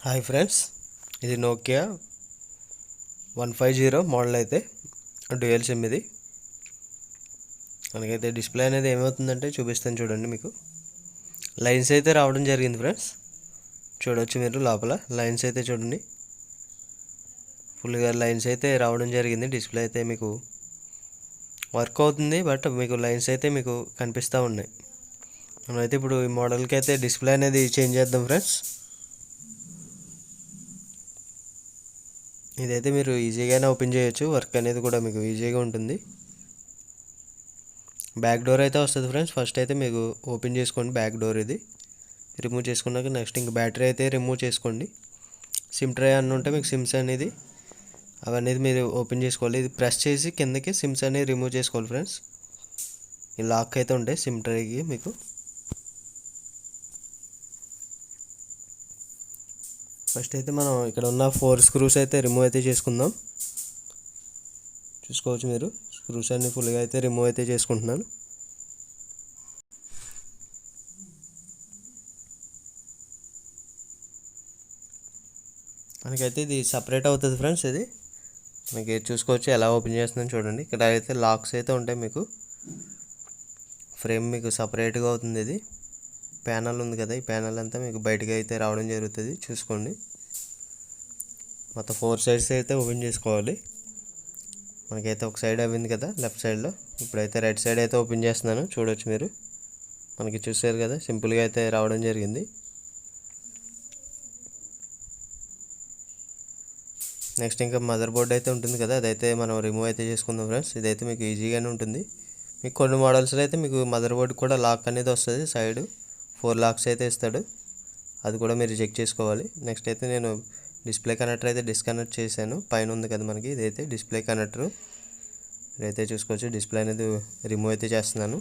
Hi friends, ఇది Nokia 150 model అయితే dual SIM. ఇది మనకైతే డిస్ప్లే అనేది ఏమవుతుందంటే చూపిస్తాను చూడండి. మీకు లైన్స్ అయితే రావడం జరిగింది ఫ్రెండ్స్. చూడవచ్చు మీరు లోపల లైన్స్ అయితే చూడండి, ఫుల్గా లైన్స్ అయితే రావడం జరిగింది. డిస్ప్లే అయితే మీకు వర్క్ అవుతుంది, బట్ మీకు లైన్స్ అయితే మీకు కనిపిస్తూ ఉన్నాయి. మనమైతే ఇప్పుడు ఈ మోడల్కి అయితే డిస్ప్లే అనేది చేంజ్ చేద్దాం ఫ్రెండ్స్. ఇదైతే మీరు ఈజీగానే ఓపెన్ చేయొచ్చు, వర్క్ అనేది కూడా మీకు ఈజీగా ఉంటుంది. బ్యాక్ డోర్ అయితే వస్తుంది ఫ్రెండ్స్. ఫస్ట్ అయితే మీకు ఓపెన్ చేసుకోండి బ్యాక్ డోర్. ఇది రిమూవ్ చేసుకున్నాక నెక్స్ట్ ఇంక బ్యాటరీ అయితే రిమూవ్ చేసుకోండి. సిమ్ ట్రే అన్న ఉంటే మీకు సిమ్స్ అనేది అవన్నీ మీరు ఓపెన్ చేసుకోవాలి. ఇది ప్రెస్ చేసి కిందకి సిమ్స్ అనేది రిమూవ్ చేసుకోవాలి ఫ్రెండ్స్. ఈ లాక్ అయితే ఉంటాయి సిమ్ ట్రేకి. మీకు ఫస్ట్ అయితే మనం ఇక్కడ ఉన్న 4 స్క్రూస్ అయితే రిమూవ్ అయితే చేసుకుందాం. చూసుకోవచ్చు మీరు, స్క్రూస్ అన్ని ఫుల్గా అయితే రిమూవ్ అయితే చేసుకుంటున్నాను. మనకైతే ఇది సపరేట్ అవుతుంది ఫ్రెండ్స్. ఇది మీకు చూసుకోవచ్చు ఎలా ఓపెన్ చేస్తుందని చూడండి. ఇక్కడ అయితే లాక్స్ అయితే ఉంటాయి. మీకు ఫ్రేమ్ మీకు సపరేట్గా అవుతుంది. ఇది ప్యానల్ ఉంది కదా, ఈ ప్యానల్ అంతా మీకు బయటకు అయితే రావడం జరుగుతుంది. చూసుకోండి, మొత్తం 4 సైడ్స్ అయితే ఓపెన్ చేసుకోవాలి. మనకైతే ఒక సైడ్ అవ్వింది కదా లెఫ్ట్ సైడ్లో, ఇప్పుడైతే రైట్ సైడ్ అయితే ఓపెన్ చేస్తున్నాను. చూడవచ్చు మీరు, మనకి చూసారు కదా సింపుల్గా అయితే రావడం జరిగింది. నెక్స్ట్ ఇంకా మదర్ బోర్డ్ అయితే ఉంటుంది కదా, అదైతే మనం రిమూవ్ అయితే చేసుకుందాం ఫ్రెండ్స్. ఇదైతే మీకు ఈజీగానే ఉంటుంది. మీకు కొన్ని మోడల్స్లో అయితే మీకు మదర్ బోర్డ్ కూడా లాక్ అనేది వస్తుంది. సైడ్ 4 లాక్స్ అయితే ఇస్తాడు, అది కూడా మీరు చెక్ చేసుకోవాలి. నెక్స్ట్ అయితే నేను డిస్ప్లే కనెక్టర్ అయితే డిస్కనెక్ట్ చేశాను. పైన ఉంది కదా మనకి, ఇదైతే డిస్ప్లే కనెక్టర్. ఇదైతే చూసుకోవచ్చు, డిస్ప్లే అనేది రిమూవ్ అయితే చేస్తున్నాను.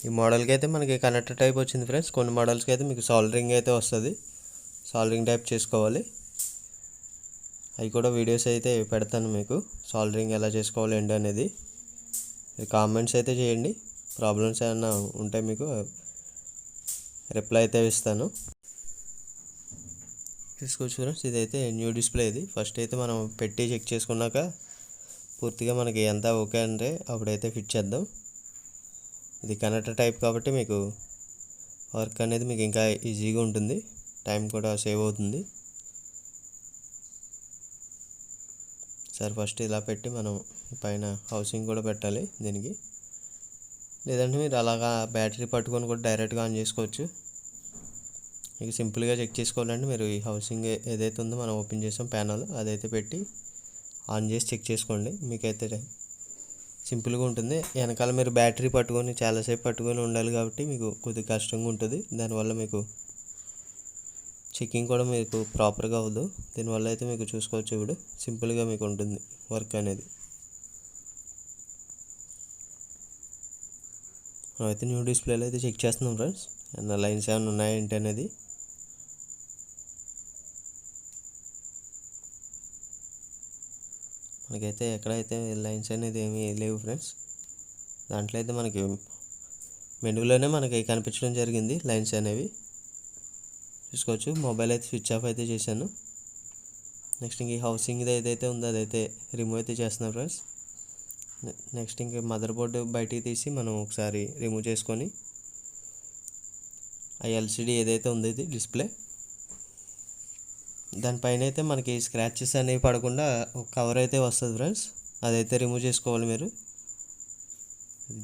ఈ మోడల్కి అయితే మనకి కనెక్టర్ టైప్ వచ్చింది ఫ్రెండ్స్. కొన్ని మోడల్స్కి అయితే మీకు సాల్డరింగ్ అయితే వస్తుంది, సాల్డరింగ్ టైప్ చేసుకోవాలి. అవి కూడా వీడియోస్ అయితే పెడతాను మీకు, సాల్డరింగ్ ఎలా చేసుకోవాలి ఏంటి అనేది. కామెంట్స్ అయితే చేయండి, ప్రాబ్లమ్స్ ఏమైనా ఉంటే మీకు రిప్లై అయితే ఇస్తాను. చూసుకోవచ్చు ఫ్రెండ్స్, ఇదైతే న్యూ డిస్ప్లే. ఇది ఫస్ట్ అయితే మనం పెట్టి చెక్ చేసుకున్నాక పూర్తిగా మనకి ఎంత ఓకే అంటే అప్పుడైతే ఫిట్ చేద్దాం. ఇది కనెక్టర్ టైప్ కాబట్టి మీకు వర్క్ అనేది మీకు ఇంకా ఈజీగా ఉంటుంది, టైం కూడా సేవ్ అవుతుంది. సరే ఫస్ట్ ఇలా పెట్టి మనం పైన హౌసింగ్ కూడా పెట్టాలి దీనికి. లేదంటే మీరు అలాగా బ్యాటరీ పట్టుకొని కూడా డైరెక్ట్గా ఆన్ చేసుకోవచ్చు. మీకు సింపుల్గా చెక్ చేసుకోవాలంటే మీరు ఈ హౌసింగ్ ఏదైతే ఉందో మనం ఓపెన్ చేసాం ప్యానల్, అదైతే పెట్టి ఆన్ చేసి చెక్ చేసుకోండి. మీకైతే సింపుల్గా ఉంటుంది. వెనకాల మీరు బ్యాటరీ పట్టుకొని చాలాసేపు పట్టుకొని ఉండాలి కాబట్టి మీకు కొద్దిగా కష్టంగా ఉంటుంది. దానివల్ల మీకు చెకింగ్ కూడా మీకు ప్రాపర్గా అవ్వదు. దీనివల్ల అయితే మీకు చూసుకోవచ్చు ఇప్పుడు సింపుల్గా మీకు ఉంటుంది వర్క్ అనేది. అయితే న్యూ డిస్ప్లేలో అయితే చెక్ చేస్తున్నాం ఫ్రెండ్స్, ఏమన్నా లైన్స్ ఏమైనా ఉన్నాయేంటి అనేది. మనకైతే ఎక్కడైతే లైన్స్ అనేది ఏమీ లేవు ఫ్రెండ్స్. దాంట్లో అయితే మనకి మెనూలోనే మనకి కనిపించడం జరిగింది లైన్స్ అనేవి. చూసుకోవచ్చు, మొబైల్ అయితే స్విచ్ ఆఫ్ అయితే చేశాను. నెక్స్ట్ ఇంక ఈ హౌసింగ్ ఏదైతే ఉందో అదైతే రిమూవ్ అయితే చేస్తున్నాం ఫ్రెండ్స్. నెక్స్ట్ ఇంక మదర్ బోర్డు బయటికి తీసి మనం ఒకసారి రిమూవ్ చేసుకొని ఆ ఎల్సిడి ఏదైతే ఉందో ఇది డిస్ప్లే, దానిపైన అయితే మనకి స్క్రాచెస్ అనేవి పడకుండా ఒక కవర్ అయితే వస్తుంది ఫ్రెండ్స్. అదైతే రిమూవ్ చేసుకోవాలి మీరు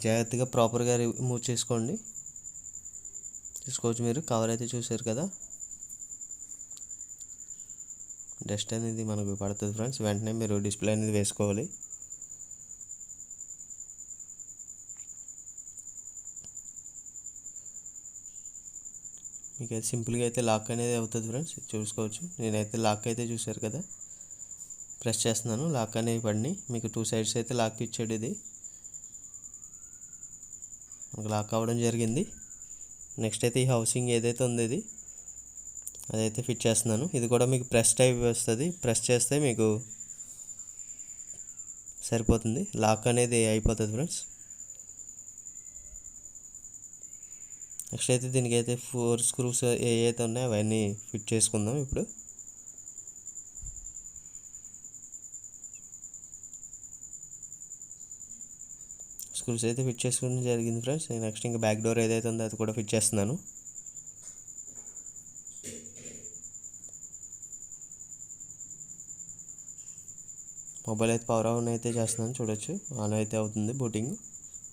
జాగ్రత్తగా ప్రాపర్గా రిమూవ్ చేసుకోండి. చూసుకోవచ్చు మీరు, కవర్ అయితే చూసారు కదా, డస్ట్ అనేది మనకు పడుతుంది ఫ్రెండ్స్. వెంటనే మీరు డిస్ప్లే అనేది వేసుకోవాలి. మీకు అయితే సింపుల్గా అయితే లాక్ అనేది అవుతుంది ఫ్రెండ్స్. చూసుకోవచ్చు, నేనైతే లాక్ అయితే చూసారు కదా, ప్రెస్ చేస్తున్నాను, లాక్ అనేవి పడినాయి. మీకు 2 సైడ్స్ అయితే లాక్ ఇచ్చాడు. ఇది మనకు లాక్ అవ్వడం జరిగింది. నెక్స్ట్ అయితే ఈ హౌసింగ్ ఏదైతే ఉందో ఇది అదైతే ఫిట్ చేస్తున్నాను. ఇది కూడా మీకు ప్రెస్ టైప్ వస్తుంది, ప్రెస్ చేస్తే మీకు సరిపోతుంది, లాక్ అనేది అయిపోతుంది ఫ్రెండ్స్. నెక్స్ట్ అయితే దీనికైతే 4 స్క్రూస్ ఏవైతే ఉన్నాయో అవన్నీ ఫిట్ చేసుకుందాం ఇప్పుడు. స్క్రూస్ అయితే ఫిట్ చేసుకోవడం జరిగింది ఫ్రెండ్స్. నెక్స్ట్ ఇంకా బ్యాక్ డోర్ ఏదైతే ఉందో అది కూడా ఫిట్ చేస్తున్నాను. మొబైల్ అయితే పవర్ ఆన్ అయితే చేస్తున్నాను, చూడొచ్చు ఆన్ అయితే అవుతుంది బూటింగ్.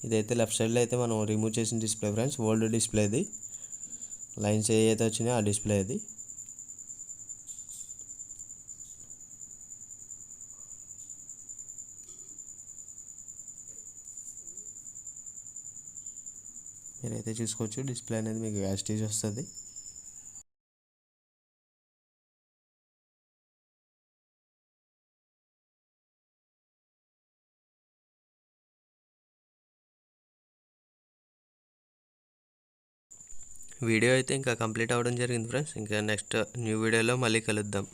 ఇదైతే లెఫ్ట్ సైడ్లో అయితే మనం రిమూవ్ చేసిన డిస్ప్లే ఫ్రెండ్స్, ఓల్డ్ డిస్ప్లే అది. లైన్స్ ఏవైతే వచ్చినాయో ఆ డిస్ప్లే అది. మీరైతే చూసుకోవచ్చు డిస్ప్లే అనేది మీకు యాస్టీజ్ వస్తుంది. వీడియో అయితే ఇంకా కంప్లీట్ అవ్వడం జరిగింది ఫ్రెండ్స్. ఇంకా నెక్స్ట్ న్యూ వీడియోలో మళ్ళీ కలుద్దాం.